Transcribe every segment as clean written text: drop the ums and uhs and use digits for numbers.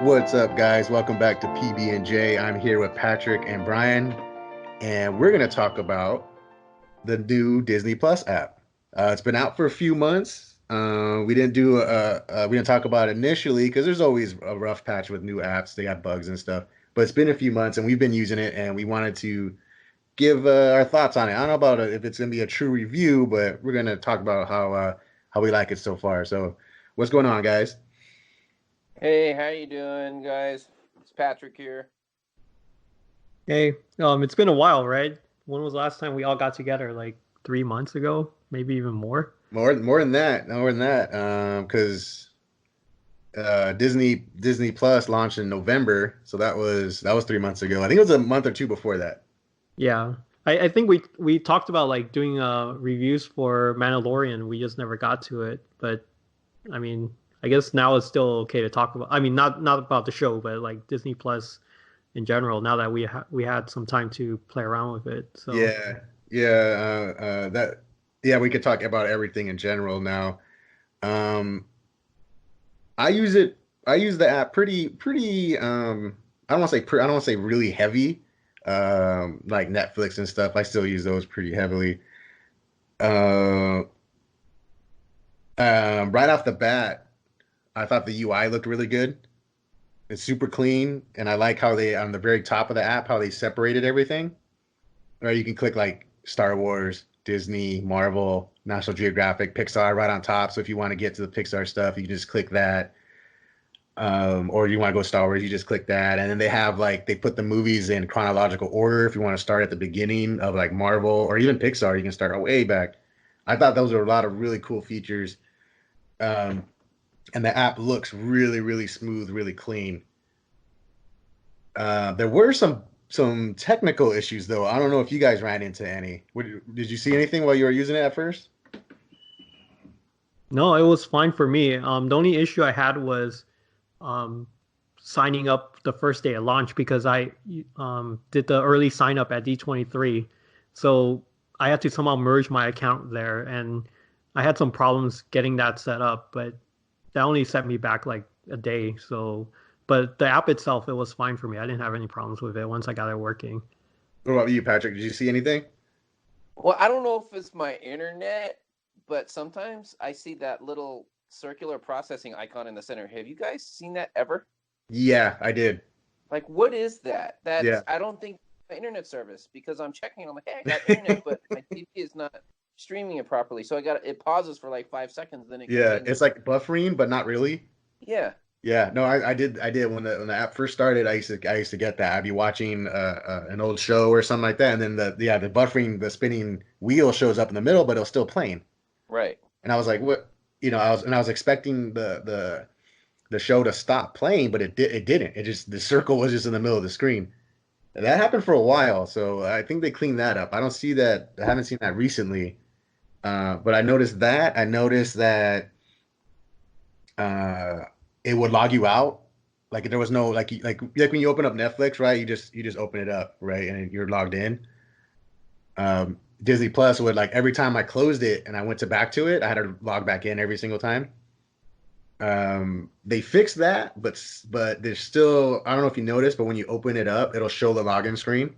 What's up, guys? Welcome back to PB&J. I'm here with Patrick and Brian, and we're going to talk about the new Disney Plus app. It's been out for a few months. We didn't talk about it initially because there's always a rough patch with new apps. They got bugs and stuff, but it's been a few months, and we've been using it, and we wanted to give our thoughts on it. I don't know about if it's going to be a true review, but we're going to talk about how we like it so far. So, what's going on, guys? Hey, how you doing, guys? It's Patrick here. Hey, it's been a while, right? When was the last time we all got together? Like 3 months ago, maybe even more. More than that, because Disney Plus launched in November, so that was 3 months ago. I think it was a month or two before that. Yeah, I think we talked about like doing reviews for Mandalorian. We just never got to it, but I mean, I guess now it's still okay to talk about. I mean, not about the show, but like Disney Plus in general. Now that we had some time to play around with it, so Yeah, yeah, yeah. We could talk about everything in general now. Um, I use it. I use the app pretty. I don't want to say really heavy. Like Netflix and stuff. I still use those pretty heavily. Uh, right off the bat, I thought the UI looked really good. It's super clean, and I like how they on the very top of the app how they separated everything. Right, you can click like Star Wars, Disney, Marvel, National Geographic, Pixar right on top. So if you want to get to the Pixar stuff, you can just click that. Or you want to go Star Wars, you just click that. And then they put the movies in chronological order. If you want to start at the beginning of like Marvel or even Pixar, you can start way back. I thought those were a lot of really cool features. Um, and the app looks really, really smooth, really clean. There were some technical issues though. I don't know if you guys ran into any. Did you see anything while you were using it at first? no, it was fine for me. The only issue I had was um, signing up the first day of launch because I did the early sign up at D23. So I had to somehow merge my account there, and I had some problems getting that set up, but that only set me back like a day. So, but the app itself, it was fine for me. I didn't have any problems with it once I got it working. What about you, Patrick? Did you see anything? Well, I don't know if it's my internet, but sometimes I see that little circular processing icon in the center. Have you guys seen that ever? Yeah, I did. Like, what is that? Yeah. I don't think my internet service because I'm checking. I'm like, hey, I got internet, but my TV is not streaming it properly. So it pauses for like 5 seconds, then it Yeah, continues. it's like buffering, but not really. Yeah, Yeah, no, I did when the app first started. I used to get that. I'd be watching an old show or something like that, and then the buffering, the spinning wheel shows up in the middle, but it was still playing. right. And I was like, what? I was expecting the show to stop playing, but it didn't. It just the circle was just in the middle of the screen. And that happened for a while, so I think they cleaned that up. I don't see that. I haven't seen that recently. But I noticed that. I noticed that uh, it would log you out. Like there was no like when you open up Netflix, right? You just open it up, right, and you're logged in. Disney Plus would like every time I closed it and I went to back to it, I had to log back in every single time. They fixed that, but there's still I don't know if you noticed, but when you open it up, it'll show the login screen, and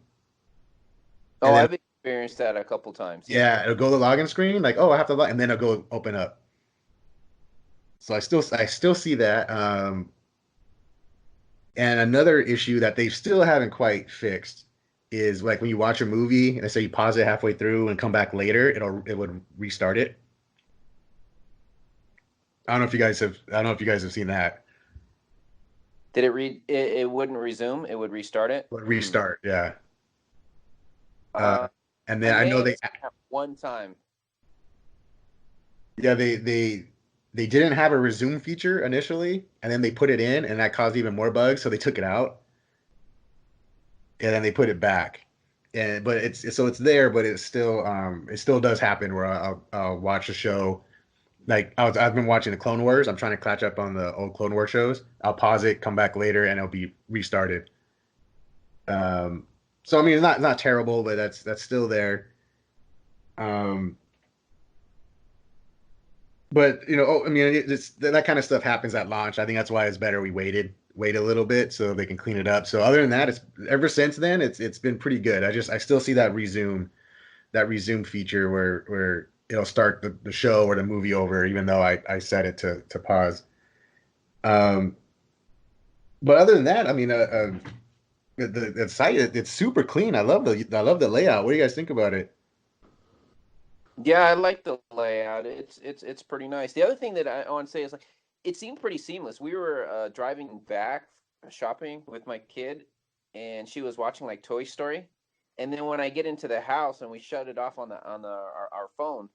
Oh, then I've experienced that a couple times. Yeah. yeah, it'll go to the login screen like oh I have to log, and then it'll go open up. So I still see that. And another issue that they still haven't quite fixed is like when you watch a movie and let's say you pause it halfway through and come back later, it would restart it. I don't know if you guys have seen that. Did it read? It wouldn't resume. It would restart it. It would restart, yeah. Uh, Uh, and I then I may know have they seen that one time. yeah they didn't have a resume feature initially, and then they put it in, and that caused even more bugs, so they took it out, and then they put it back. And but it's there, but it still does happen where I'll watch a show. Like I've been watching the Clone Wars. I'm trying to catch up on the old Clone War shows. I'll pause it, come back later, and it'll be restarted. So I mean, it's not terrible, but that's still there. Um, but I mean, that kind of stuff happens at launch. I think that's why it's better we waited. wait a little bit so they can clean it up. So other than that, it's ever since then it's been pretty good. I still see that resume feature where it'll start the show or the movie over, even though I set it to pause. Um, but other than that, I mean, the site it's super clean. I love the layout. What do you guys think about it? Yeah, I like the layout. It's pretty nice. The other thing that I want to say is like it seemed pretty seamless. We were driving back shopping with my kid, and she was watching like Toy Story. And then when I get into the house and we shut it off on our phone,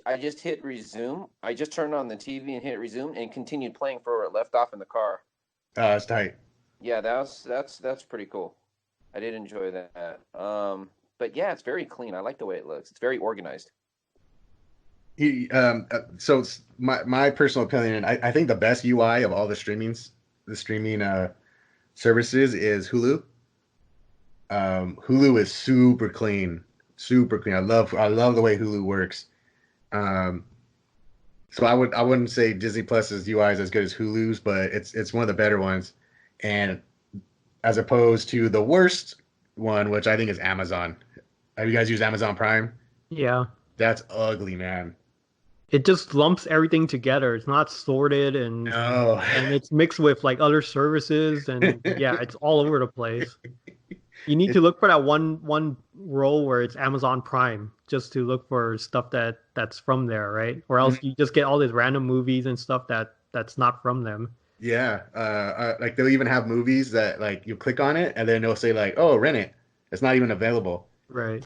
I just hit resume. I just turned on the TV and hit resume and continued playing for where it left off in the car. It's tight. Yeah, that's pretty cool. I did enjoy that. But yeah, it's very clean. I like the way it looks. It's very organized. So it's my personal opinion, I think the best UI of all the streaming services is Hulu. Hulu is super clean, super clean. I love the way Hulu works. So I wouldn't say Disney Plus's UI is as good as Hulu's, but it's one of the better ones. And as opposed to the worst one, which I think is Amazon. Have you guys used Amazon Prime? Yeah. That's ugly, man. It just lumps everything together. It's not sorted and No. and it's mixed with like other services and yeah, it's all over the place. You need to look for that one row where it's Amazon Prime just to look for stuff that's from there, right? Or else you just get all these random movies and stuff that's not from them. Yeah. Like they'll even have movies that like you click on it and then they'll say like, oh, rent it. It's not even available. Right.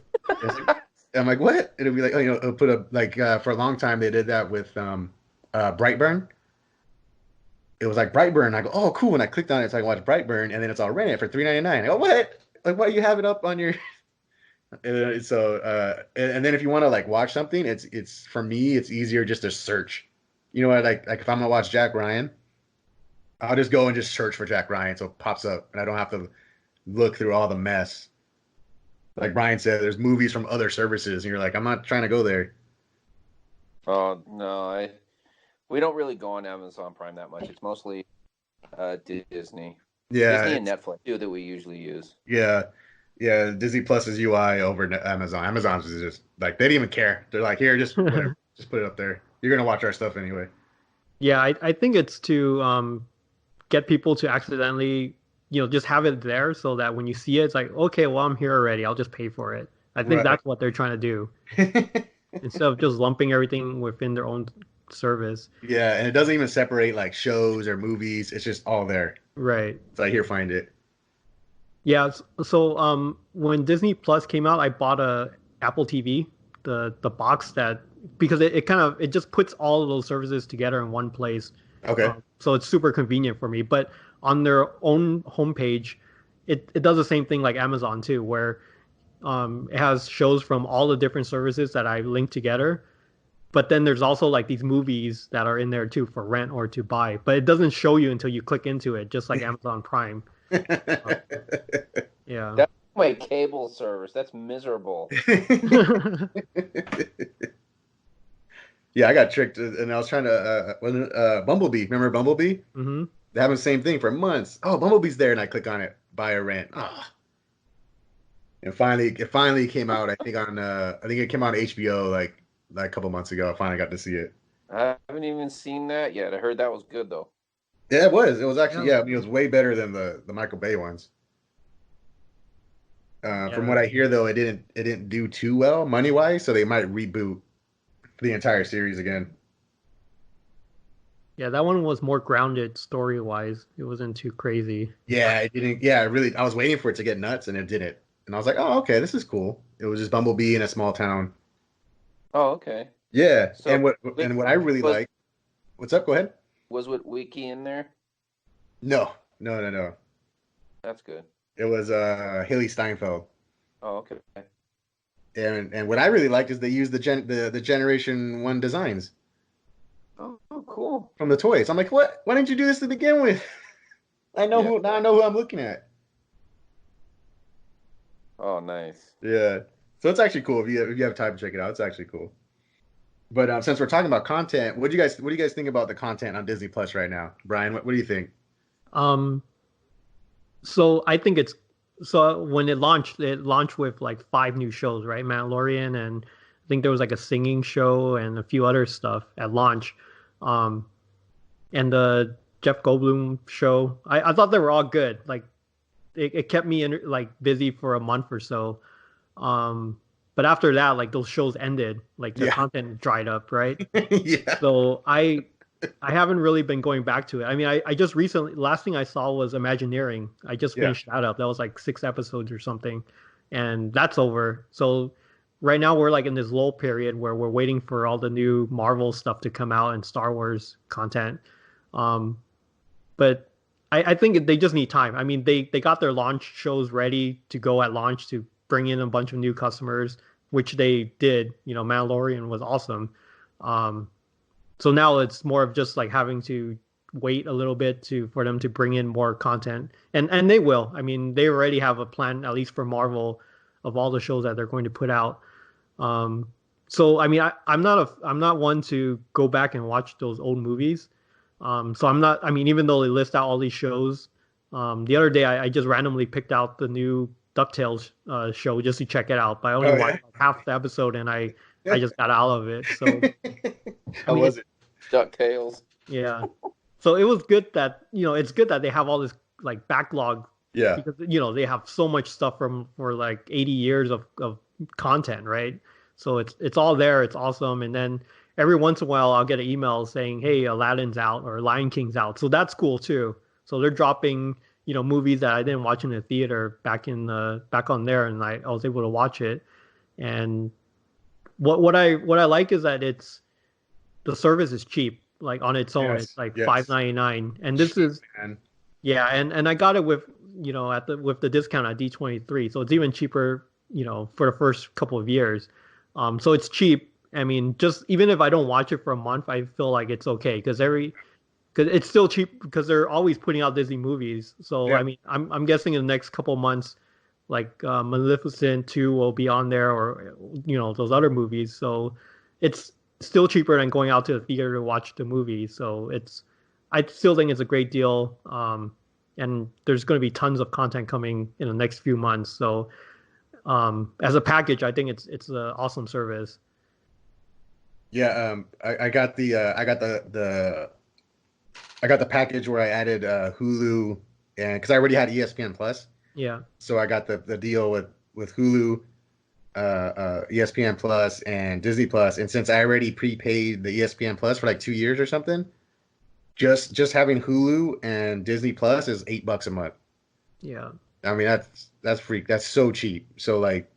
I'm like, what? It'll be like, oh, it'll put a like for a long time they did that with Brightburn. It was like Brightburn. I go, oh, cool. And I clicked on it so I can watch Brightburn, and then it's all rent it for $3.99. I go, what? Like, why do you have it up on your? And then if you want to like watch something, it's for me, it's easier just to search. You know what? Like if I'm gonna watch Jack Ryan, I'll just go and just search for Jack Ryan, so it pops up, and I don't have to look through all the mess. Like Brian said, there's movies from other services, and you're like, I'm not trying to go there. Oh no, we don't really go on Amazon Prime that much. It's mostly Disney. Yeah, Disney and Netflix too that we usually use. Yeah, Disney Plus's UI over Amazon. Amazon's is just like they didn't even care. They're like, here, just whatever, just put it up there. You're gonna watch our stuff anyway. Yeah, I think it's to get people to accidentally, just have it there so that when you see it, it's like, okay, well, I'm here already. I'll just pay for it. I think that's what they're trying to do instead of just lumping everything within their own service. Yeah, and it doesn't even separate like shows or movies. It's just all there. Right. It's like, here, find it. Yeah. So when Disney Plus came out, I bought a Apple TV, the box because it just puts all of those services together in one place. Okay. So it's super convenient for me. But on their own homepage, it does the same thing like Amazon too, where it has shows from all the different services that I link together. But then there's also like these movies that are in there too for rent or to buy. But it doesn't show you until you click into it, just like Amazon Prime. Yeah. That's my cable service. That's miserable. Yeah, I got tricked, and I was trying to Bumblebee. Remember Bumblebee? Mm-hmm. They have the same thing for months. Oh, Bumblebee's there, and I click on it, buy or rent. Oh. And it finally came out. I think it came out on HBO like a couple months ago. I finally got to see it. I haven't even seen that yet. I heard that was good though. Yeah, it was. It was actually I mean, it was way better than the Michael Bay ones. From what I hear, though, it didn't do too well money wise, so they might reboot the entire series again. Yeah, that one was more grounded story wise. It wasn't too crazy. Yeah, it didn't. Yeah, really. I was waiting for it to get nuts, and it didn't. And I was like, oh, okay, this is cool. It was just Bumblebee in a small town. Oh, okay. Yeah, So, and what I really like. What's up? Go ahead. Was Wiki in there? No. That's good. It was Haley Steinfeld. Oh, okay. And what I really liked is they used the Generation 1 designs Oh, cool. from the toys. I'm like, what? Why didn't you do this to begin with? I know who I'm looking at. Oh, nice. Yeah. So it's actually cool if you have time to check it out. It's actually cool. But since we're talking about content, what do you guys think about the content on Disney Plus right now, Brian? What do you think? Um, so I think it's so when it launched with like five new shows, right? Mandalorian, and I think there was like a singing show and a few other stuff at launch. Um, and the Jeff Goldblum show. I thought they were all good. Like it kept me like busy for a month or so. Um, but after that, like those shows ended, like the Yeah. content dried up, right? Yeah. So I haven't really been going back to it. I mean, I just recently last thing I saw was Imagineering. I just Yeah. finished that up. That was like 6 episodes or something, and that's over. So right now we're like in this lull period where we're waiting for all the new Marvel stuff to come out and Star Wars content. Um, but I think they just need time. I mean, they got their launch shows ready to go at launch to bring in a bunch of new customers, which they did. You know, Mandalorian was awesome. Um, so now it's more of just like having to wait a little bit to for them to bring in more content, and they will. I mean, they already have a plan, at least for Marvel, of all the shows that they're going to put out. Um, so I mean, I'm not one to go back and watch those old movies. So I'm not. I mean, even though they list out all these shows, the other day I just randomly picked out the new DuckTales show just to check it out. But I only Oh, yeah? watched like half the episode and I just got out of it. So How mean, was it? DuckTales. yeah. So it was good that, it's good that they have all this like backlog Yeah. because, they have so much stuff for like 80 years of content, right? So it's all there. It's awesome. And then every once in a while I'll get an email saying, hey, Aladdin's out or Lion King's out. So that's cool too. So they're dropping, movies that I didn't watch in the theater back on there, and I was able to watch it. And what I like is that the service is cheap. Like on its own, Yes, it's like yes. $5.99, and this is Man. yeah, and I got it with with the discount at D23, so it's even cheaper, for the first couple of years. So it's cheap. I mean, just even if I don't watch it for a month, I feel like it's okay because it's still cheap because they're always putting out Disney movies. So Yeah. I mean, I'm guessing in the next couple of months, like Maleficent 2 will be on there, or those other movies. So it's still cheaper than going out to the theater to watch the movie. So I still think it's a great deal. And there's going to be tons of content coming in the next few months. So as a package, I think it's an awesome service. Yeah. I got the package where I added Hulu, and because I already had ESPN Plus, Yeah. so I got the deal with Hulu, ESPN Plus, and Disney Plus. And since I already prepaid the ESPN Plus for like 2 years or something, just having Hulu and Disney Plus is $8 a month. Yeah. I mean, that's freak. That's so cheap. So like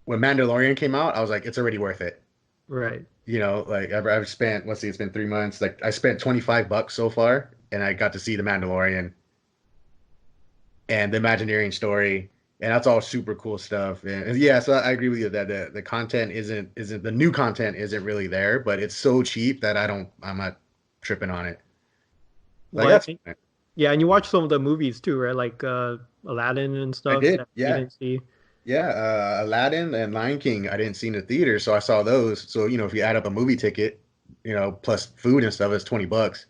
when Mandalorian came out, I was like, it's already worth it. Right. Like I've spent, let's see, it's been 3 months. Like I spent $25 so far, and I got to see the Mandalorian and the Imagineering story, and that's all super cool stuff. And yeah, so I agree with you that the content isn't the new content isn't really there, but it's so cheap that I'm not tripping on it. Like Well, that's yeah, and you watch some of the movies too, right? Like Aladdin and stuff. did, that yeah. You didn't see. yeah, Aladdin and Lion King I didn't see in the theater, so I saw those. So if you add up a movie ticket, plus food and stuff, it's $20.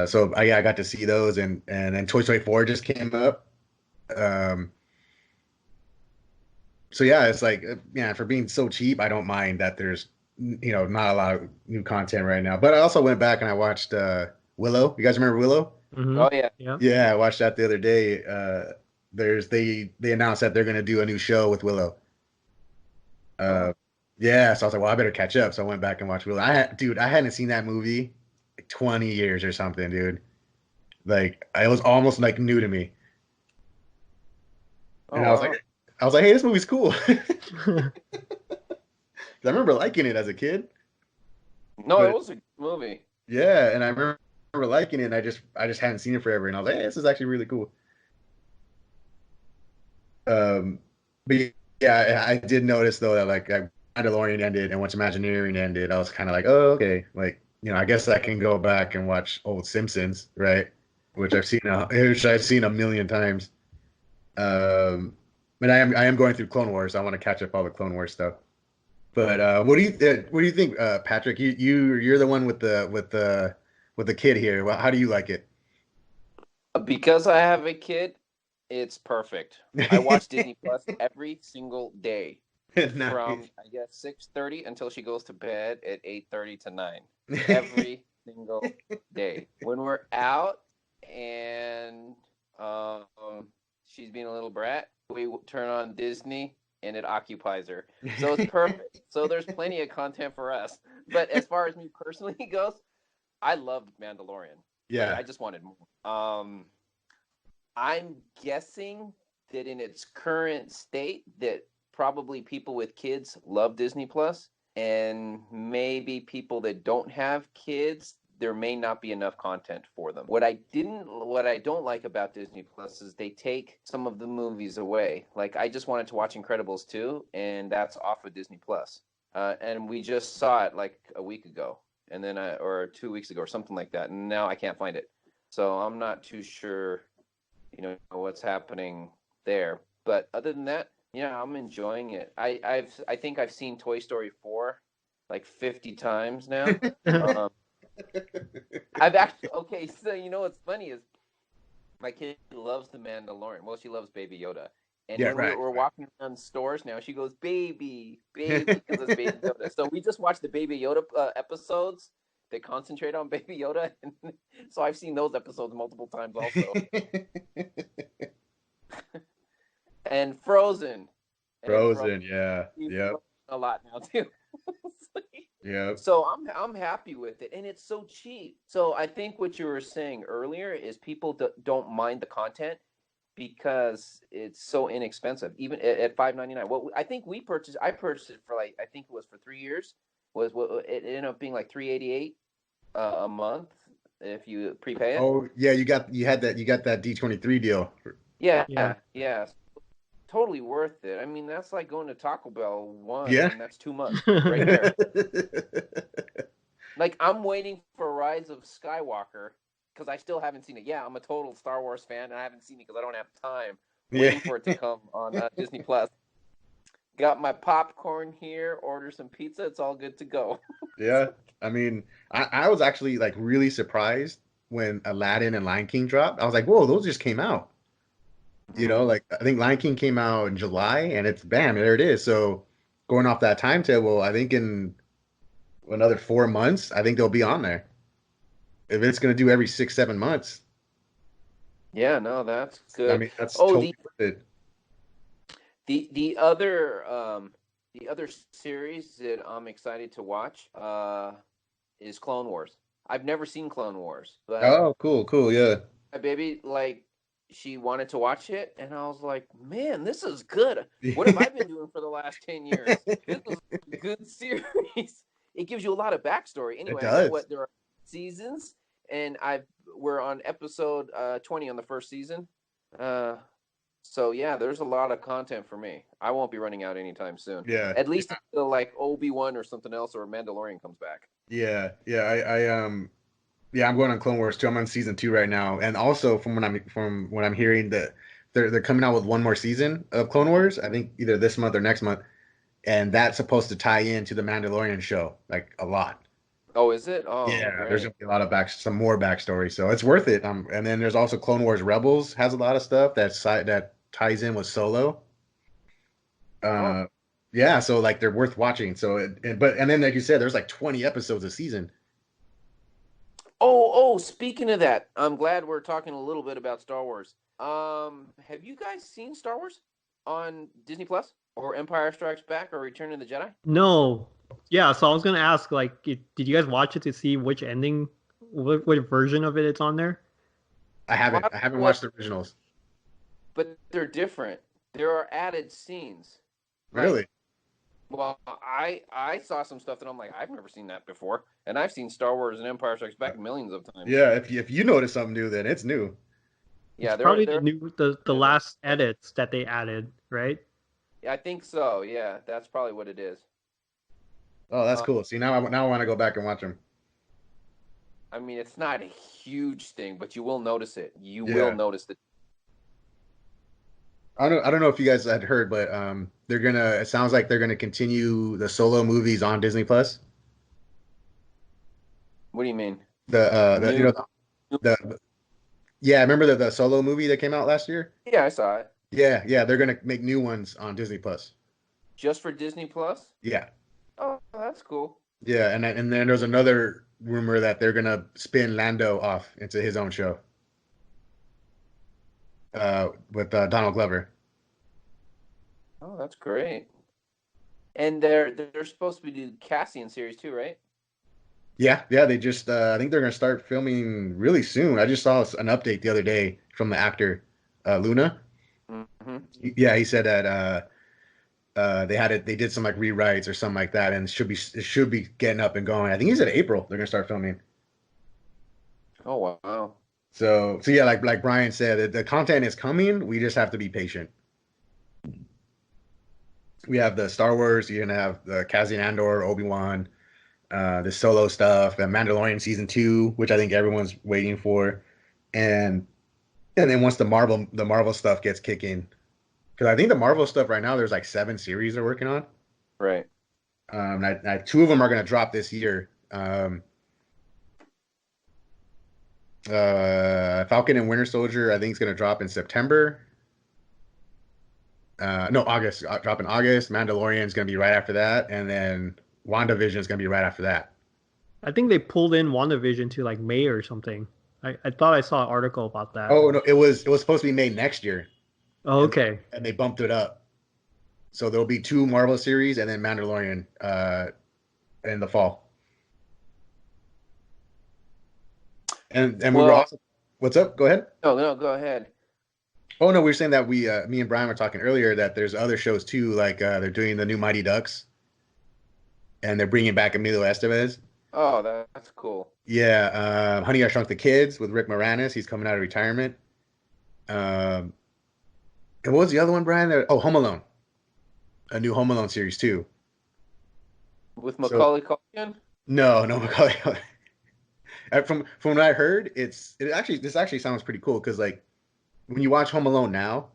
So I got to see those, and then Toy Story 4 just came up. Um, so yeah, it's like yeah, for being so cheap, I don't mind that there's not a lot of new content right now. But I also went back and I watched Willow. You guys remember Willow? Mhm. Oh yeah. Yeah. Yeah, I watched that the other day. They announced that they're gonna do a new show with Willow. Yeah, so I was like, well, I better catch up. So I went back and watched Willow. I hadn't seen that movie like 20 years or something, dude. Like it was almost like new to me. Oh, And I was wow. like, hey, this movie's cool. 'Cause I remember liking it as a kid. No, but- it was a movie. Yeah, and I remember liking it, and I just hadn't seen it forever, and I was like, hey, this is actually really cool. But yeah, I did notice though that like Mandalorian ended, and once Imagineering ended, I was kind of like, oh, okay, like I guess I can go back and watch old Simpsons, right? Which I've seen a million times. But I am going through Clone Wars. So I want to catch up all the Clone Wars stuff. But what do you think, Patrick? You're the one with the with a kid here. Well, how do you like it? Because I have a kid, it's perfect. I watch Disney Plus every single day Nice. from I guess 6:30 until she goes to bed at 8:30 to 9. Every single day. When we're out and she's being a little brat, we turn on Disney and it occupies her. So it's perfect. So there's plenty of content for us. But as far as me personally goes, I loved Mandalorian. Yeah. I just wanted more. I'm guessing that in its current state that probably people with kids love Disney Plus, and maybe people that don't have kids, there may not be enough content for them. What I don't like about Disney Plus is they take some of the movies away. Like I just wanted to watch Incredibles 2, and that's off of Disney Plus. And we just saw it like a week ago, and then or 2 weeks ago or something like that, and now I can't find it. So I'm not too sure, what's happening there. But other than that, yeah, I'm enjoying it. I think I've seen Toy Story 4 like 50 times now. I've actually so what's funny is my kid loves the Mandalorian. Well, she loves Baby Yoda. And Yeah, when right. we're walking around stores now, she goes, baby, because it's Baby Yoda. So we just watched the Baby Yoda episodes that concentrate on Baby Yoda. And so I've seen those episodes multiple times also. And Frozen. Frozen, yeah. Yep. A lot now too. Yep. So I'm happy with it, and it's so cheap. So I think what you were saying earlier is people don't mind the content because it's so inexpensive, even at $5.99. Well, I think I purchased it for I think it was for 3 years. It ended up being like $3.88 a month if you prepay it. Oh yeah, you got that D23 deal. Yeah. Yeah. Totally worth it. I mean, that's like going to Taco Bell once, Yeah. and that's too much right there. Like, I'm waiting for Rise of Skywalker because I still haven't seen it. Yeah, I'm a total Star Wars fan, and I haven't seen it because I don't have time. Waiting for it to come on Disney Plus. Got my popcorn here. Order some pizza. It's all good to go. Yeah, I mean, I was actually like really surprised when Aladdin and Lion King dropped. I was like, whoa, those just came out. Like I think Lion King came out in July, and it's bam, there it is. So going off that timetable, I think in another 4 months, I think they'll be on there. If it's going to do every 6-7 months, Yeah, no, that's good. I mean, that's totally worth it. The other series that I'm excited to watch is Clone Wars. I've never seen Clone Wars, but Oh, cool, yeah. my baby she wanted to watch it, and I was like, man, this is good. What have I been doing for the last 10 years? This is a good series. It gives you a lot of backstory. Anyway, I know there are seasons, and we're on episode 20 on the first season. So yeah, there's a lot of content for me. I won't be running out anytime soon. Yeah. At least until like Obi-Wan or something else, or Mandalorian comes back. Yeah. I'm going on Clone Wars too. I'm on season 2 right now, and also from what I'm hearing that they're coming out with one more season of Clone Wars. I think either this month or next month, and that's supposed to tie into the Mandalorian show like a lot. Oh, is it? Oh, yeah. great. There's gonna be a lot of some more backstory, so it's worth it. And then there's also Clone Wars Rebels has a lot of stuff that ties in with Solo. Yeah, so like they're worth watching. So, and then like you said, there's like 20 episodes a season. Oh, speaking of that, I'm glad we're talking a little bit about Star Wars. Have you guys seen Star Wars on Disney Plus or Empire Strikes Back or Return of the Jedi? No. Yeah, so I was gonna ask, did you guys watch it to see which ending, what version of it's on there? I haven't watched the originals. But they're different. There are added scenes. Really? Well, I saw some stuff that I'm like, I've never seen that before, and I've seen Star Wars and Empire Strikes Back millions of times. Yeah, if you notice something new, then it's new. Yeah, it's probably the last edits that they added, right? Yeah, I think so. Yeah, that's probably what it is. Oh, that's cool. See, now I want to go back and watch them. I mean, it's not a huge thing, but you will notice it. You will notice it. I don't know if you guys had heard, but it sounds like they're gonna continue the Solo movies on Disney Plus. What do you mean? The you know the yeah, remember the Solo movie that came out last year? Yeah, I saw it. Yeah, they're gonna make new ones on Disney Plus. Just for Disney Plus? Yeah, Oh, that's cool. yeah, and then there's another rumor that they're gonna spin Lando off into his own show. With Donald Glover. Oh, that's great. And they're supposed to be doing Cassian series too, right? Yeah, they just I think they're gonna start filming really soon. I just saw an update the other day from the actor Luna. Mm-hmm. Yeah, he said that they did some like rewrites or something like that, and it should be getting up and going. I think he said April they're gonna start filming. Oh wow. So yeah, like Brian said, the content is coming. We just have to be patient. We have the Star Wars. You're gonna have the Cassian Andor, Obi-Wan, the Solo stuff, and Mandalorian season 2, which I think everyone's waiting for, and then once the Marvel stuff gets kicking, because I think the Marvel stuff right now there's like 7 series they're working on. Right. Two of them are gonna drop this year. Falcon and Winter Soldier, I think, is gonna drop in September. No, August. Drop in August. Mandalorian is gonna be right after that, and then WandaVision is gonna be right after that. I think they pulled in WandaVision to like May or something. I thought I saw an article about that. Oh no, it was supposed to be made next year. Oh, okay. And they bumped it up. So there'll be 2 Marvel series and then Mandalorian in the fall. And we were also, what's up? Go ahead. No, go ahead. Oh no, we were saying that me and Brian were talking earlier that there's other shows too, like they're doing the new Mighty Ducks, and they're bringing back Emilio Estevez. Oh, that's cool. Yeah, Honey, I Shrunk the Kids with Rick Moranis. He's coming out of retirement. And what was the other one, Brian? Oh, Home Alone. A new Home Alone series too. With Macaulay Culkin? No, Macaulay Culkin. From what I heard, this actually sounds pretty cool because like when you watch Home Alone now,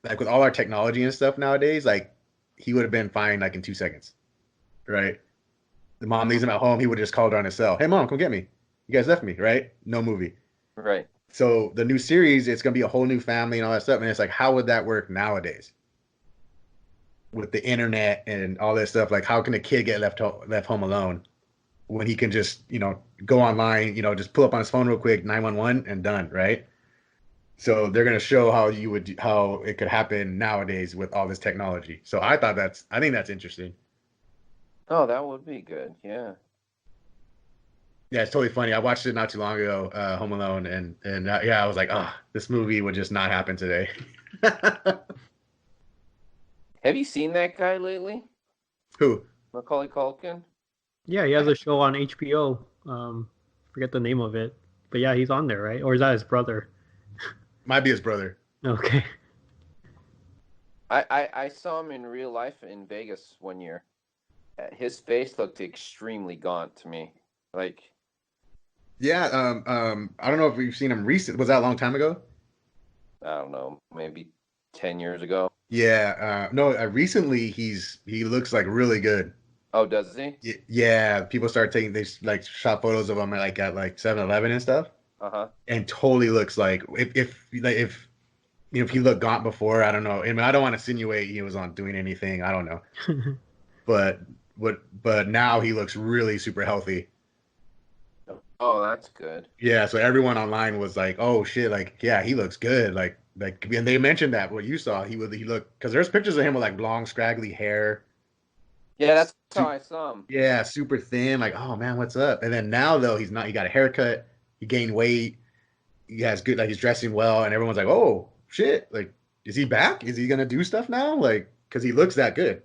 like with all our technology and stuff nowadays, like he would have been fine like in 2 seconds, right? The mom leaves him at home, he would have just called her on his cell. Hey mom, come get me. You guys left me, right? No movie. Right. So the new series, it's gonna be a whole new family and all that stuff, and it's like, how would that work nowadays? With the internet and all that stuff, like how can a kid get left home alone when he can just, go online, just pull up on his phone real quick, 911 and done, right? So they're going to show how it could happen nowadays with all this technology. So I think that's interesting. Oh, that would be good. Yeah. Yeah, it's totally funny. I watched it not too long ago, Home Alone, and yeah, I was like, this movie would just not happen today. Have you seen that guy lately? Who? Macaulay Culkin? Yeah, he has a show on HBO. Forget the name of it, but yeah, he's on there, right? Or is that his brother? Might be his brother. Okay. I saw him in real life in Vegas one year. His face looked extremely gaunt to me. Like, yeah, I don't know if you've seen him recent. Was that a long time ago? I don't know, maybe 10 years ago. Yeah, no, recently he looks like really good. Oh, does he? Yeah, people start they like shot photos of him at 7-Eleven and stuff. Uh-huh. And totally looks like if he looked gaunt before, I don't know. I mean, I don't want to insinuate he was on doing anything. I don't know. but now he looks really super healthy. Oh, that's good. Yeah, so everyone online was like, "Oh shit, like yeah, he looks good." Like and they mentioned that what you saw, he looked, because there's pictures of him with like long scraggly hair. Yeah, that's how I saw him. Yeah, super thin. Like, oh man, what's up? And then now though, he's not. He got a haircut. He gained weight. He has good. Like he's dressing well, and everyone's like, "Oh shit! Like, is he back? Is he gonna do stuff now? Like, because he looks that good."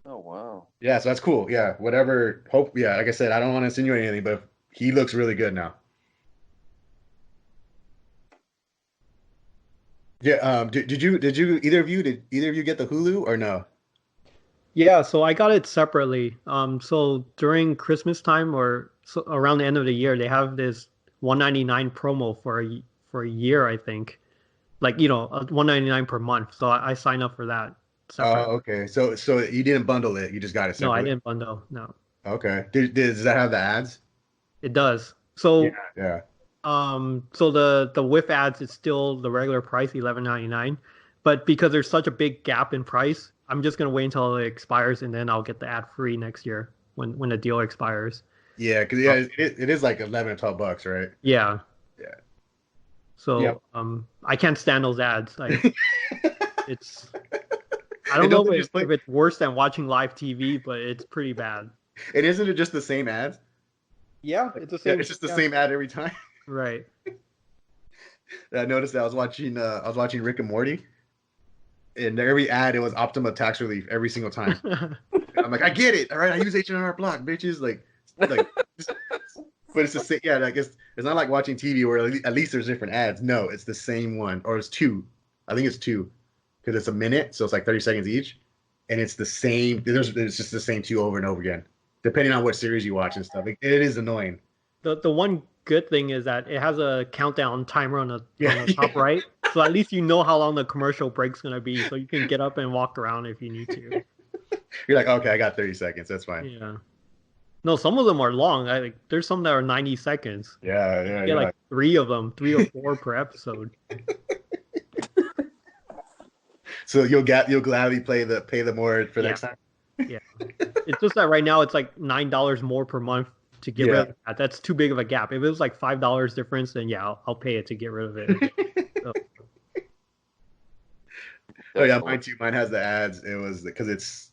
Oh wow. Yeah, so that's cool. Yeah, whatever. Hope. Yeah, like I said, I don't want to insinuate anything, but he looks really good now. Yeah. Did either of you get the Hulu or no? Yeah, so I got it separately. So during Christmas time or so around the end of the year, they have this $199 promo for a year, I think. Like, $199 per month. So I signed up for that. Oh, okay. So you didn't bundle it. You just got it separately. No, I didn't bundle. No. Okay. Does that have the ads? It does. Yeah, So yeah. so the with ads is still the regular price, 11.99, but because there's such a big gap in price, I'm just gonna wait until it expires and then I'll get the ad free next year when the deal expires. Yeah, because Uh, yeah, it is like 11 or 12 bucks, right? yeah. Yeah. Yep. So I can't stand those ads. Like it's I don't And know don't they just if like it's worse than watching live TV, but it's pretty bad. and isn't it just the same ads? Yeah, it's the Yeah, same. it's just the Yeah, same ad every time. right. I noticed that I was watching Rick and Morty, and every ad it was Optima tax relief every single time. I'm like, I get it. All right, I use H&R Block, bitches. Like, but it's the same. Yeah, like it's not like watching TV where at least there's different ads. No, it's the same one, or it's two. I think it's two because it's a minute, so it's like 30 seconds each, and it's the same. It's just the same two over and over again, depending on what series you watch and stuff. It is annoying. The one good thing is that it has a countdown timer on Yeah, the top right, so at least you know how long the commercial break's gonna be, so you can get up and walk around if you need to. you're like, okay, I got 30 seconds. That's fine. Yeah. No, some of them are long. Like there's some that are 90 seconds. Yeah, yeah. You get You're like like, three of them, three or four per episode. so you'll gladly pay the more for Yeah, next time. yeah. It's just that right now it's like $9 more per month to get rid Yeah. of that. That's too big of a gap. If it was like $5 difference, then yeah, I'll pay it to get rid of it. So, Oh That's yeah, cool. mine too. Mine has the ads. It was because it's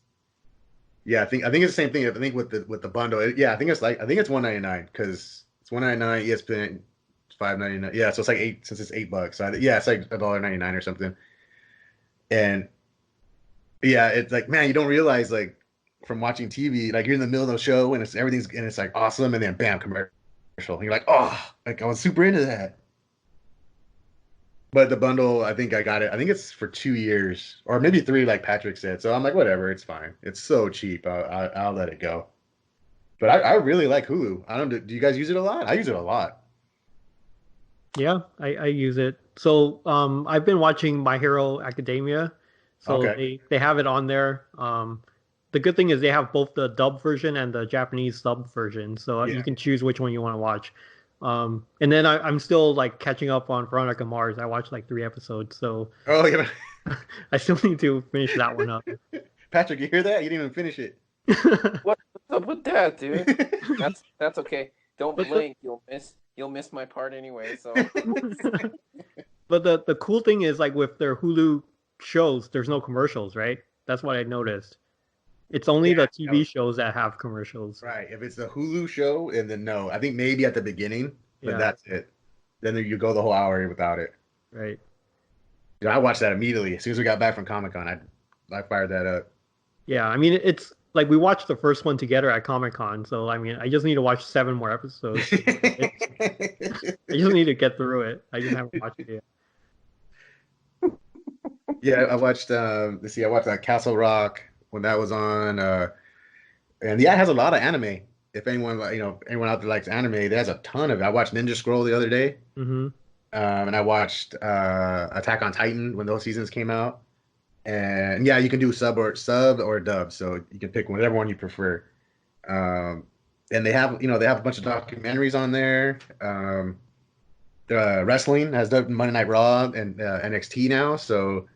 yeah. I think it's the same thing. I think with the bundle. Yeah, I think it's 199 because it's 199. ESPN 5.99. Yeah, so it's like eight since it's $8. So yeah, it's like $1.99 or something. And yeah, it's like man, you don't realize like from watching TV, like you're in the middle of the show and it's like awesome, and then bam, commercial. And you're like, oh, like I was super into that. But the bundle, I think I got it. I think it's for 2 years or maybe three, like Patrick said. So I'm like, whatever, it's fine. It's so cheap. I'll let it go. But I really like Hulu. I don't. Do you guys use it a lot? I use it a lot. yeah, I use it. So I've been watching My Hero Academia. So Okay. they have it on there. The good thing is they have both the dub version and the Japanese sub version. So you Yeah. can choose which one you want to watch. And then I'm still like catching up on Veronica Mars. I watched like 3 episodes, so Oh yeah. I still need to finish that one up. Patrick, you hear that? You didn't even finish it. What's up with that, dude? That's okay. Don't But blink. You'll miss my part anyway. So but the cool thing is like with their Hulu shows, there's no commercials, right? That's what I noticed. It's only Yeah. the TV shows that have commercials. Right. If it's the Hulu show, and then no, I think maybe at the beginning, but Yeah, that's it. Then you go the whole hour without it. right. Dude, I watched that immediately as soon as we got back from Comic Con. I fired that up. Yeah, I mean it's like we watched the first one together at Comic Con, so I mean I just need to watch 7 more episodes. I just need to get through it. I just haven't watched it yet. Yeah, I watched. Let's see, I watched Castle Rock when that was on, and yeah, it has a lot of anime. If anyone, anyone out there likes anime, there's a ton of it. I watched Ninja Scroll the other day, Hmm. and I watched Attack on Titan when those seasons came out. And yeah, you can do sub or dub, so you can pick whatever one you prefer. Um, and they have a bunch of documentaries on there. Wrestling has done Monday Night Raw and NXT now, so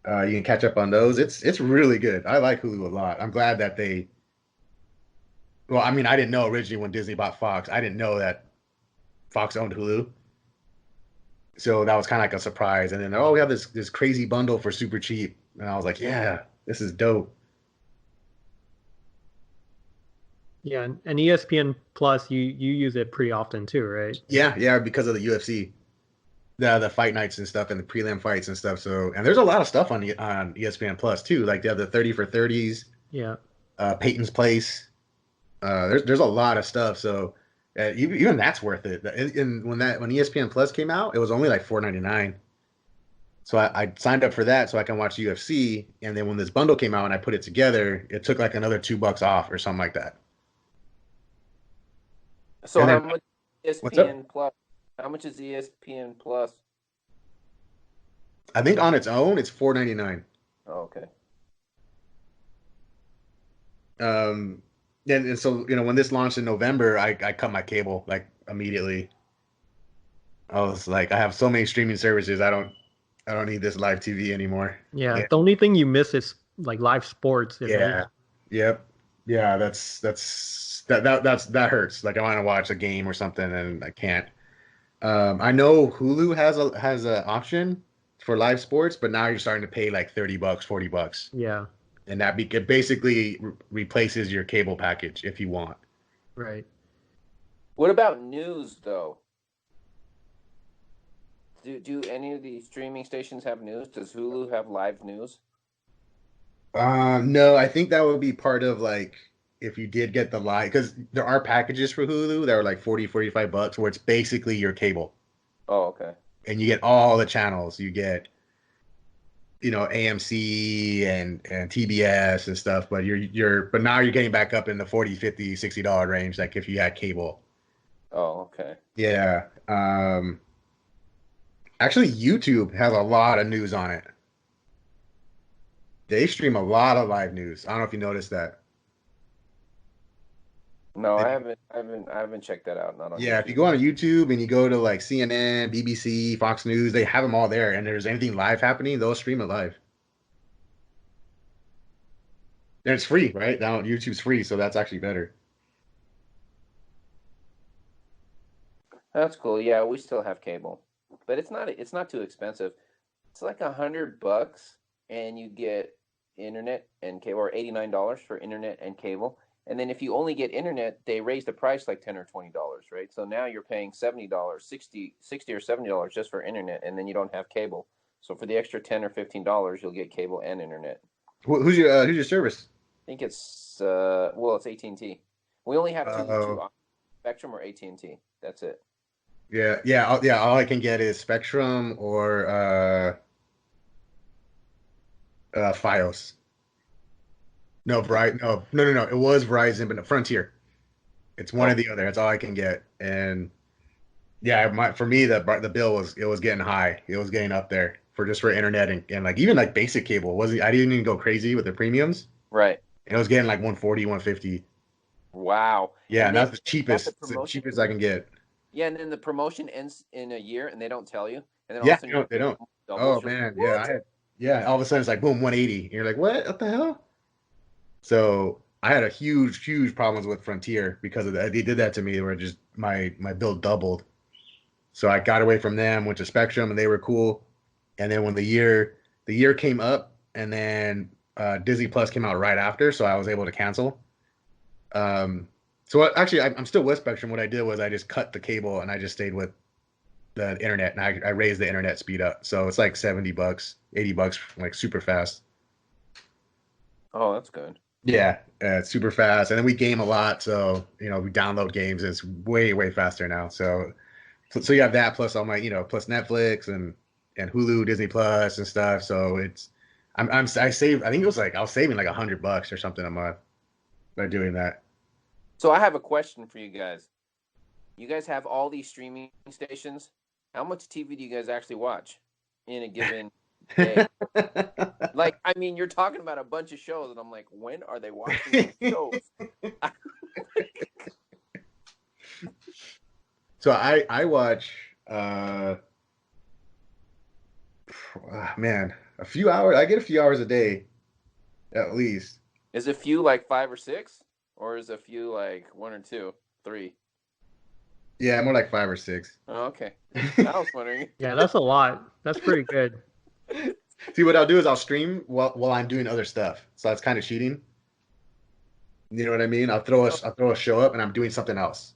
you can catch up on those. It's really good. I like Hulu a lot. I'm glad that they. Well, I mean, I didn't know originally when Disney bought Fox. I didn't know that Fox owned Hulu, so that was kind of like a surprise. And then we have this crazy bundle for super cheap, and I was like, yeah, this is dope. Yeah, and ESPN Plus, you use it pretty often too, right? Yeah, yeah, because of the UFC, the fight nights and stuff, and the prelim fights and stuff. So, and there's a lot of stuff on ESPN Plus too. Like they have the 30 for 30s, Yeah. Peyton's Place. There's a lot of stuff. So even that's worth it. And when ESPN Plus came out, it was only like $4.99. So I signed up for that so I can watch UFC. And then when this bundle came out and I put it together, it took like another $2 off or something like that. so And how then much what's up? ESPN Plus? How much is ESPN Plus? I think on its own it's $4.99. Oh, okay. Um, And so when this launched in November, I cut my cable like immediately. I was like, I have so many streaming services. I don't need this live TV anymore. Yeah, Yeah. the only thing you miss is like live sports, if any. Yeah. Yep. Yeah. That hurts. Like I want to watch a game or something and I can't. I know Hulu has a option for live sports, but now you're starting to pay like $30, $40, Yeah, and it basically replaces your cable package if you want. right. What about news though? Do any of the streaming stations have news? Does Hulu have live news? No, I think that would be part of like if you did get the live because there are packages for Hulu that are like 40, $45 where it's basically your cable Oh, okay. and you get all the channels. You get AMC and TBS and stuff, but but now you're getting back up in the 40, 50, $60 range like if you had cable. Oh, okay. Yeah. Actually YouTube has a lot of news on it. They stream a lot of live news. I don't know if you noticed that. No, I haven't checked that out. Not on Yeah, if YouTube. you go on YouTube and you go to like CNN, BBC, Fox News, they have them all there. And there's anything live happening, they'll stream it live. And it's free, right? Now YouTube's free, so that's actually better. That's cool. Yeah, we still have cable, but it's not too expensive. It's like $100, and you get internet and cable, or $89 for internet and cable. And then if you only get internet, they raise the price like $10 or $20, right? So now you're paying $70, 60 or $70 just for internet, and then you don't have cable. So for the extra $10 or $15, you'll get cable and internet. Who's your service? I think it's it's AT&T. We only have two Oh, options, Spectrum or AT&T. That's it. yeah. All I can get is Spectrum or FiOS. No, no. It was Verizon, but no, Frontier. It's one or Oh, the other. That's all I can get. And yeah, for me the bill was getting high. It was getting up there for internet and like even like basic cable. Wasn't I didn't even go crazy with the premiums. right. And it was getting like 140, 150. Wow. Yeah, And and then that's the got cheapest. the It's the promotion. cheapest I can get. Yeah, and then the promotion ends in a year, and they don't tell you, and then all of Yeah, a sudden your they bill don't. doubles. Oh You're like, man, yeah, what? yeah. All of a sudden it's like boom, 180. And you're like, what the hell? So I had a huge problems with Frontier because of that. They did that to me where just my bill doubled. So I got away from them, went to Spectrum, and they were cool. And then when the year came up, and then Disney Plus came out right after, so I was able to cancel. Actually, I'm still with Spectrum. What I did was I just cut the cable and I just stayed with the internet, and I raised the internet speed up, so it's like $70, $80, like super fast. Oh, that's good. Yeah, it's super fast, and then we game a lot, so we download games. It's way faster now. So you have that plus all my plus Netflix and Hulu, Disney Plus and stuff. So I saved. I think it was like I was saving like $100 or something a month by doing that. So I have a question for you guys. You guys have all these streaming stations. How much TV do you guys actually watch in a given day? Like, I mean, you're talking about a bunch of shows, and I'm like, when are they watching these shows? So I watch man, a few hours. I get a few hours a day at least. Is a few like 5 or 6, or is a few like 1 or 2, 3? Yeah, more like 5 or 6. Oh, okay. I was wondering. Yeah, that's a lot. That's pretty good. See, what I'll do is I'll stream while I'm doing other stuff. So that's kind of cheating. You know what I mean? I'll throw a show up and I'm doing something else.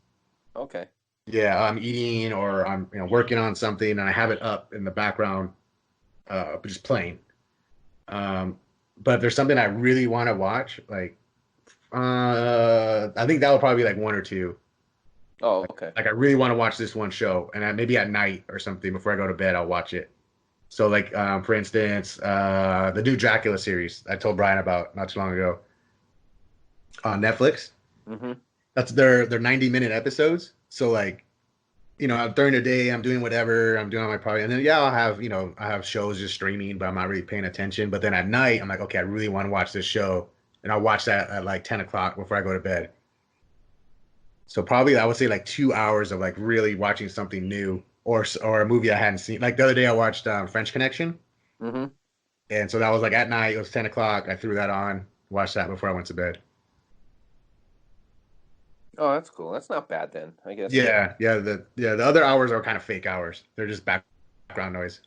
Okay. Yeah, I'm eating or I'm working on something and I have it up in the background, just playing. But if there's something I really want to watch, like I think that would probably be like one or two. Oh, okay. Like I really want to watch this one show, and maybe at night or something before I go to bed, I'll watch it. So like for instance, the new Dracula series I told Brian about not too long ago on Netflix. Mm-hmm. That's their 90-minute episodes. So like, during the day I'm doing whatever I'm doing on my project, and then yeah, I have shows just streaming, but I'm not really paying attention. But then at night I'm like, okay, I really want to watch this show, and I'll watch that at like 10 o'clock before I go to bed. So probably I would say like 2 hours of like really watching something new or a movie I hadn't seen. Like the other day I watched French Connection, Mm-hmm. and so that was like at night. It was 10 o'clock. I threw that on, watched that before I went to bed. Oh, that's cool. That's not bad then, I guess. The other hours are kind of fake hours. They're just background noise.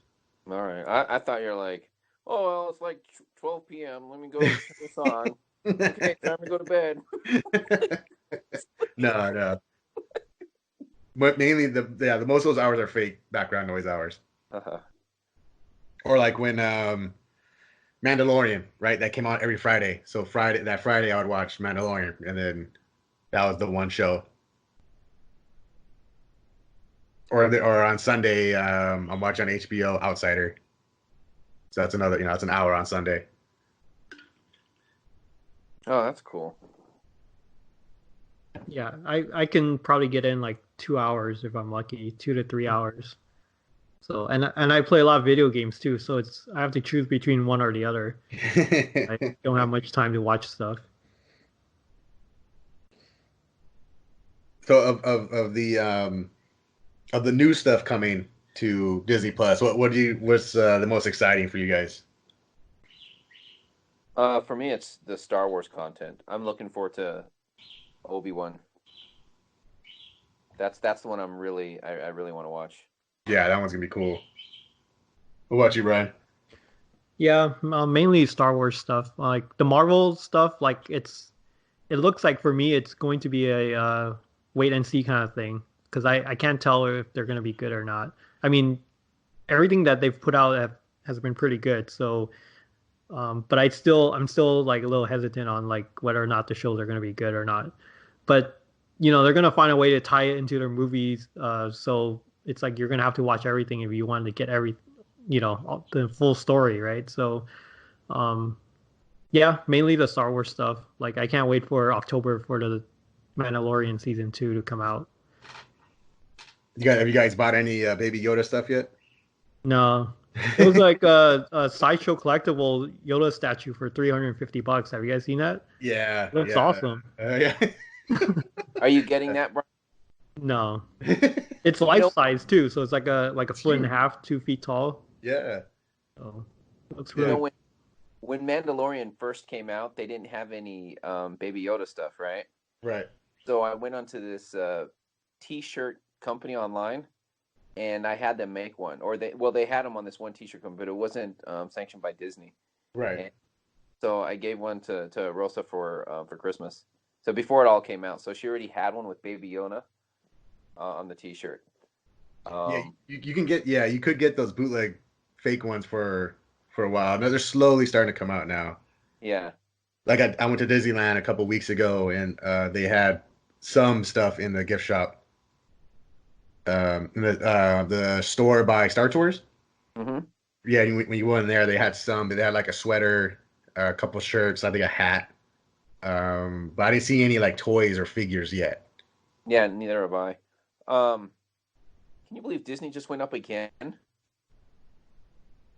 All right. I thought you're like, oh well, it's like 12 p.m. Let me go turn this on. Okay, time to go to bed. No, no. But mainly the most of those hours are fake background noise hours. Uh-huh. Or like when Mandalorian, right? That came out every Friday. So that Friday I would watch Mandalorian, and then that was the one show. Or on Sunday, I'm watching on HBO Outsider. So that's another, it's an hour on Sunday. Oh, that's cool. Yeah, I can probably get in like 2 hours if I'm lucky, 2 to 3 hours. So and I play a lot of video games too, so I have to choose between one or the other. I don't have much time to watch stuff. So of the new stuff coming to Disney Plus, what's the most exciting for you guys? For me, it's the Star Wars content. I'm looking forward to Obi-Wan. That's the one I really want to watch. Yeah, that one's gonna be cool. What about you, Brian? Yeah, mainly Star Wars stuff. Like the Marvel stuff, like it looks like for me it's going to be a wait and see kind of thing because I can't tell if they're going to be good or not. I mean, everything that they've put out has been pretty good. So, but I'm still like a little hesitant on like whether or not the shows are going to be good or not. But they're going to find a way to tie it into their movies. So it's like you're going to have to watch everything if you want to get the full story, right? So, yeah, mainly the Star Wars stuff. Like I can't wait for October for the Mandalorian season 2 to come out. Have you guys bought any Baby Yoda stuff yet? No, it was like a sideshow collectible Yoda statue for $350. Have you guys seen that? Yeah, That's yeah. awesome. Yeah. Are you getting that, Brian? No, it's life size too, so it's like a foot and a half, 2 feet tall. Yeah. So looks You really. know, when Mandalorian first came out, they didn't have any Baby Yoda stuff, right? Right. So I went onto this T-shirt company online, and I had them make one. Or they had them on this one T-shirt company, but it wasn't sanctioned by Disney. Right. And so I gave one to Rosa for Christmas. So before it all came out, so she already had one with Baby Yoda on the T-shirt. Yeah, you can get you could get those bootleg fake ones for a while. Now they're slowly starting to come out now. Yeah. Like I went to Disneyland a couple weeks ago, and they had some stuff in the gift shop. In the store by Star Tours. Mm-hmm. Yeah, when you went in there, they had some. They had like a sweater, a couple shirts, I think a hat. But I didn't see any like toys or figures yet. Yeah, neither have I. Can you believe Disney just went up again?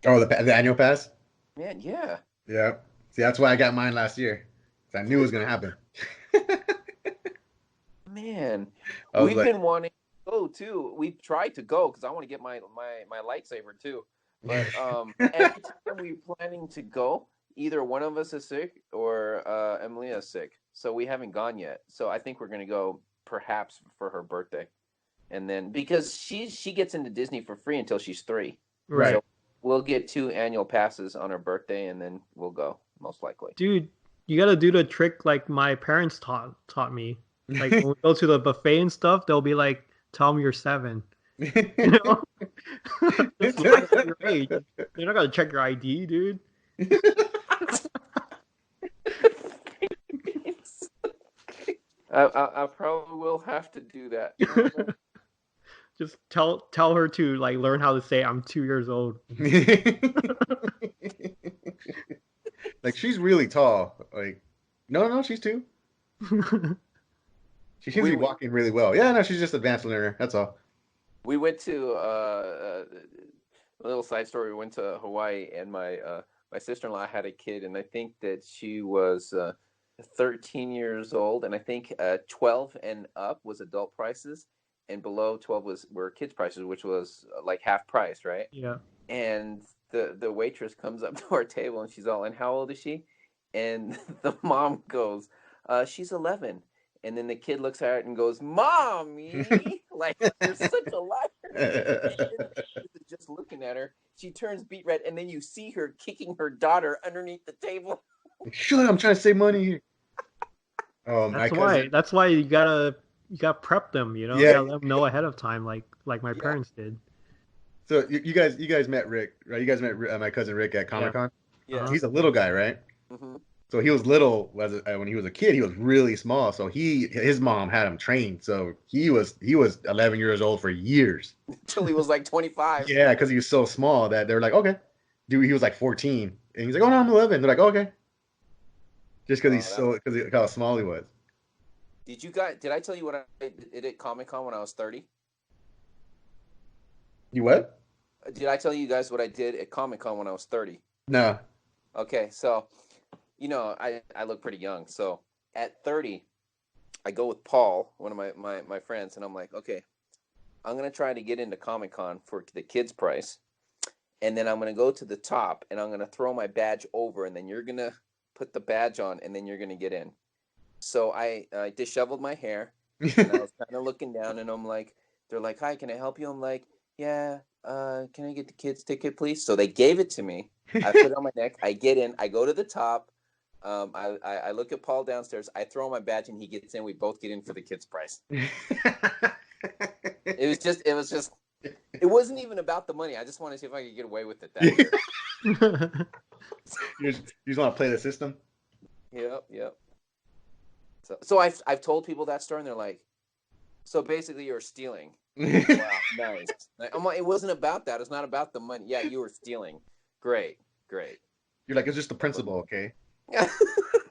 Oh, the annual pass? Man, yeah. Yeah. See, that's why I got mine last year. I knew it was gonna happen. Man, We've been wanting to go too. We've tried to go because I want to get my lightsaber too. But every time we're planning to go, either one of us is sick or Emily is sick, so we haven't gone yet. So I think we're gonna go perhaps for her birthday, and then because she gets into Disney for free until she's 3. Right. So we'll get 2 annual passes on her birthday, and then we'll go most likely. Dude, you gotta do the trick like my parents taught me. Like when we go to the buffet and stuff, they'll be like, "Tell me you're 7." Just look at your age. They're not gonna check your ID, dude. I probably will have to do that. Just tell her to like learn how to say I'm 2 years old. Like she's really tall. Like no, she's 2. She seems to be walking really well. Yeah, no, she's just advanced learner. That's all. We went to a little side story. We went to Hawaii, and my sister-in-law had a kid, and I think that she was 13 years old, and I think 12 and up was adult prices, and below 12 were kids prices, which was like half price, right? Yeah. And the waitress comes up to our table, and she's all, and how old is she? And the mom goes, she's 11. And then the kid looks at it and goes, "Mommy!" Like, you're such a liar. And just looking at her, she turns beet red, and then you see her kicking her daughter underneath the table. Shut up, I'm trying to save money here. Oh, my That's why. cousin. That's why you gotta prep them. You know, you Yeah. gotta let them know ahead of time, like my Yeah. parents did. So you guys met Rick, right? You guys met my cousin Rick at Comic Con. Yeah. He's a little guy, right? Mm-hmm. So he was little when he was a kid. He was really small. So his mom had him trained. So he was 11 years old for years. Until he was like 25. Yeah, because he was so small that they were like, okay, dude. He was like 14, and he's like, oh no, I'm 11. They're like, okay, just because because how small he was. Did I tell you what I did at Comic Con when I was 30? You what? Did I tell you guys what I did at Comic Con when I was 30? No. Okay, so, I look pretty young. So at 30, I go with Paul, one of my friends, and I'm like, okay, I'm going to try to get into Comic Con for the kids' price. And then I'm going to go to the top, and I'm going to throw my badge over, and then you're going to put the badge on, and then you're going to get in. So I disheveled my hair, and I was kind of looking down, and I'm like, they're like, hi, can I help you? I'm like, yeah, can I get the kids' ticket, please? So they gave it to me. I put it on my neck. I get in. I go to the top. I look at Paul downstairs. I throw my badge, and he gets in. We both get in for the kids' price. It wasn't even about the money. I just wanted to see if I could get away with it that year. You just want to play the system? Yep. So I've told people that story, and they're like, so basically you're stealing. Wow, nice. I'm like, it wasn't about that. It's not about the money. Yeah, you were stealing. Great. You're like, it's just the principle, okay? Yeah.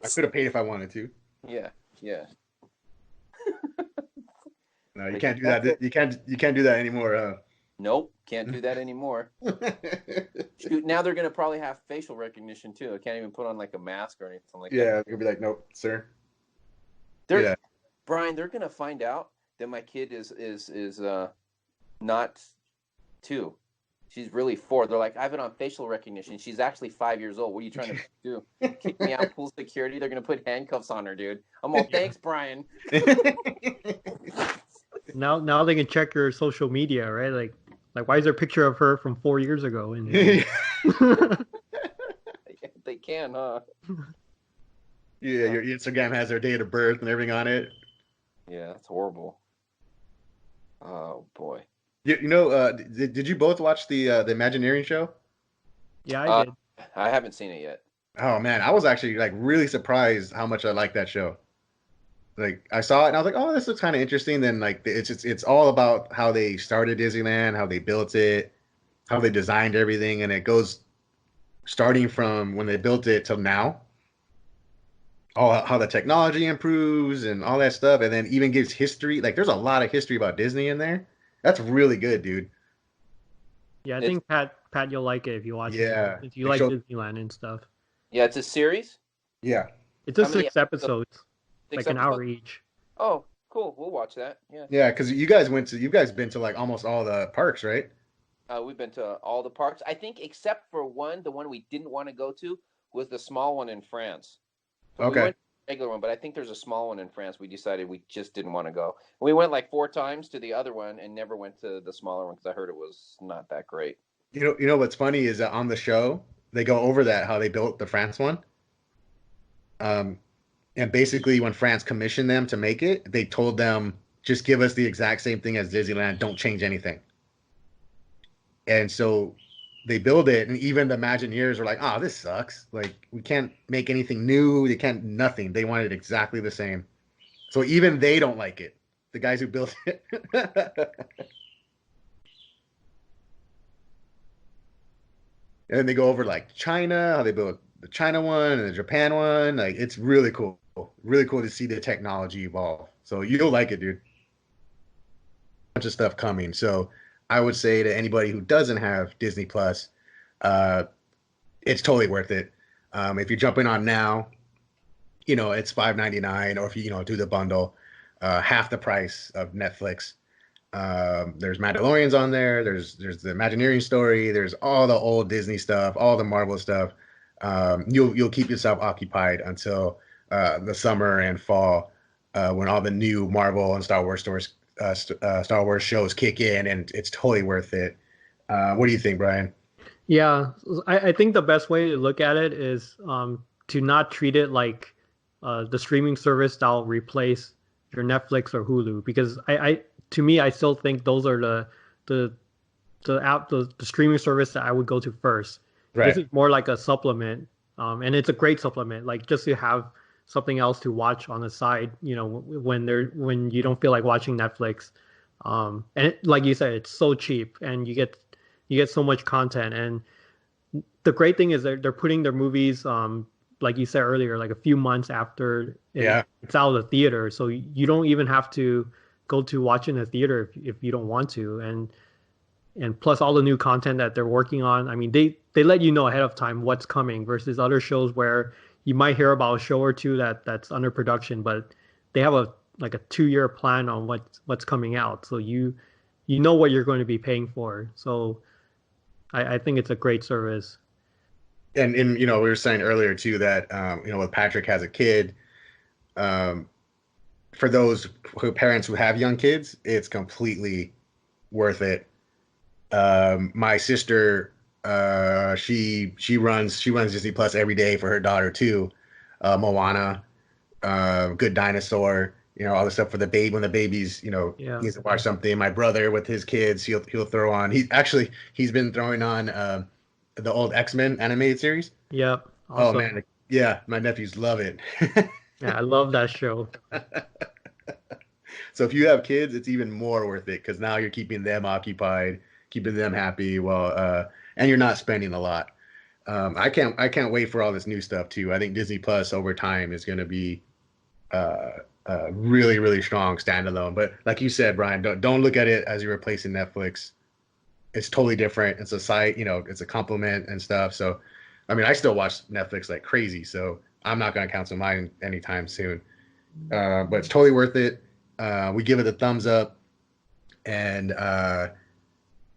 I could have paid if I wanted to. Yeah. No, you can't do that. You can't do that anymore. Nope, can't do that anymore. Shoot, now they're gonna probably have facial recognition too. I can't even put on like a mask or anything like that. Yeah, you'll be like, nope, sir. Brian, they're gonna find out that my kid is not 2. She's really 4. They're like, I have it on facial recognition. She's actually 5 years old. What are you trying to do? Kick me out, pool security? They're gonna put handcuffs on her, dude. I'm all, thanks, Brian. Now they can check your social media, right? Like why is there a picture of her from 4 years ago? And They can, huh? Yeah, your Instagram has their date of birth and everything on it. Yeah, that's horrible. Oh boy. Did you both watch the Imagineering show? Yeah, I did. I haven't seen it yet. Oh man, I was actually like really surprised how much I liked that show. Like I saw it and I was like, oh, this looks kind of interesting. Then like it's all about how they started Disneyland, how they built it, how they designed everything, and it goes starting from when they built it till now. All how the technology improves and all that stuff, and then even gives history. Like there's a lot of history about Disney in there. That's really good, dude. Yeah, I think Pat, you'll like it if you watch it. If you like Disneyland and stuff. Yeah, it's a series. Yeah, it's just 6 episodes, like an hour each. Oh, cool. We'll watch that. Yeah. Yeah, because you guys been to like almost all the parks, right? We've been to all the parks. I think except for one, the one we didn't want to go to was the small one in France. So Okay. We went to the regular one, but I think there's a small one in France. We decided we just didn't want to go. We went like 4 times to the other one and never went to the smaller one because I heard it was not that great. You know what's funny is that on the show they go over that how they built the France one. And basically when France commissioned them to make it, they told them just give us the exact same thing as Disneyland, don't change anything. And so they build it, and even the Imagineers are like, "Oh, this sucks! Like we can't make anything new. They can't nothing. They want it exactly the same." So even they don't like it. The guys who built it. And then they go over like China, how they built the China one and the Japan one. Like it's really cool. Really cool to see the technology evolve. So you'll like it, dude. Bunch of stuff coming. So I would say to anybody who doesn't have Disney Plus, it's totally worth it. If you're jumping on now, it's $5.99, or if you do the bundle, half the price of Netflix. There's Mandalorians on there. There's the Imagineering story. There's all the old Disney stuff, all the Marvel stuff. You'll keep yourself occupied until the summer and fall, when all the new Marvel and Star Wars stores, Star Wars shows kick in, and it's totally worth it. What do you think, Brian? Yeah, I think the best way to look at it is to not treat it like the streaming service that'll replace your Netflix or Hulu, because to me, I still think those are the streaming service that I would go to first. Right. This is more like a supplement, and it's a great supplement, like just to have something else to watch on the side, when you don't feel like watching Netflix. Like you said, it's so cheap, and you get so much content. And the great thing is they're putting their movies, like you said earlier, like a few months after it's out of the theater, so you don't even have to go to watch in the theater if you don't want to. And plus all the new content that they're working on. I mean, they let you know ahead of time what's coming, versus other shows where you might hear about a show or two that's under production, but they have a 2-year plan on what's coming out, so you know what you're going to be paying for. So I think it's a great service. And we were saying earlier too that with Patrick has a kid, for those parents who have young kids, it's completely worth it. My sister, she runs Disney Plus every day for her daughter too. Moana, Good Dinosaur, all the stuff for the baby when the baby's needs to watch something. My brother with his kids, he'll throw on. He's been throwing on the old X-Men animated series. Yep. Awesome. Oh man, yeah, my nephews love it. Yeah, I love that show. So if you have kids, it's even more worth it, because now you're keeping them occupied, keeping them happy, and you're not spending a lot. I can't wait for all this new stuff too. I think Disney Plus over time is going to be really, really strong standalone. But like you said, Brian, don't look at it as you're replacing Netflix. It's totally different. It's a site, it's a complement and stuff. So, I mean, I still watch Netflix like crazy, so I'm not going to cancel mine anytime soon. But it's totally worth it. We give it a thumbs up, and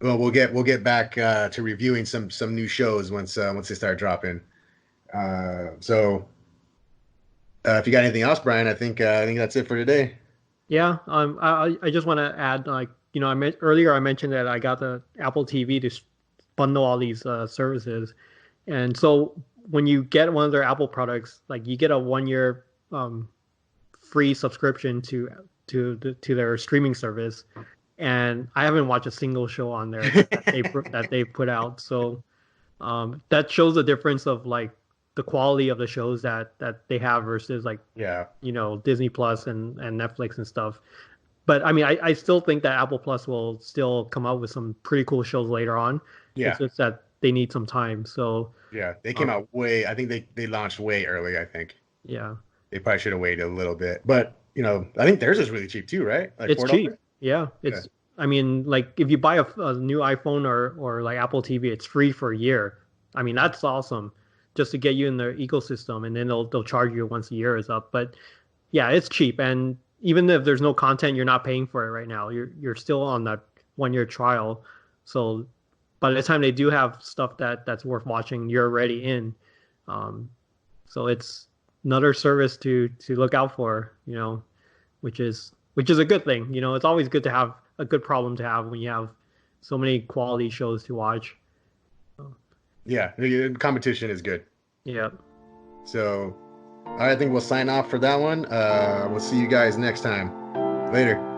we'll get back to reviewing some new shows once they start dropping. So if you got anything else, Brian, I think that's it for today. Yeah. I just want to add, I mentioned that I got the Apple TV to bundle all these services, and so when you get one of their Apple products, like you get a 1-year free subscription to their streaming service, and I haven't watched a single show on there that they put out. So that shows the difference of like the quality of the shows that they have versus Disney Plus and Netflix and stuff. But I mean, I still think that Apple Plus will still come out with some pretty cool shows later on. Yeah. It's just that they need some time. So yeah, they came out I think they launched way early, I think. Yeah. They probably should have waited a little bit. But, I think theirs is really cheap too, right? Like it's $4? Cheap. Yeah. I mean, like if you buy a new iPhone or like Apple TV, it's free for a year. I mean, that's awesome, just to get you in their ecosystem, and then they'll charge you once a year is up. But yeah, it's cheap. And even if there's no content, you're not paying for it right now. You're still on that 1-year trial. So by the time they do have stuff that's worth watching, you're already in. So it's another service to look out for, which is a good thing. It's always good to have a good problem to have when you have so many quality shows to watch. Yeah, the competition is good. Yeah. So I think we'll sign off for that one. We'll see you guys next time. Later.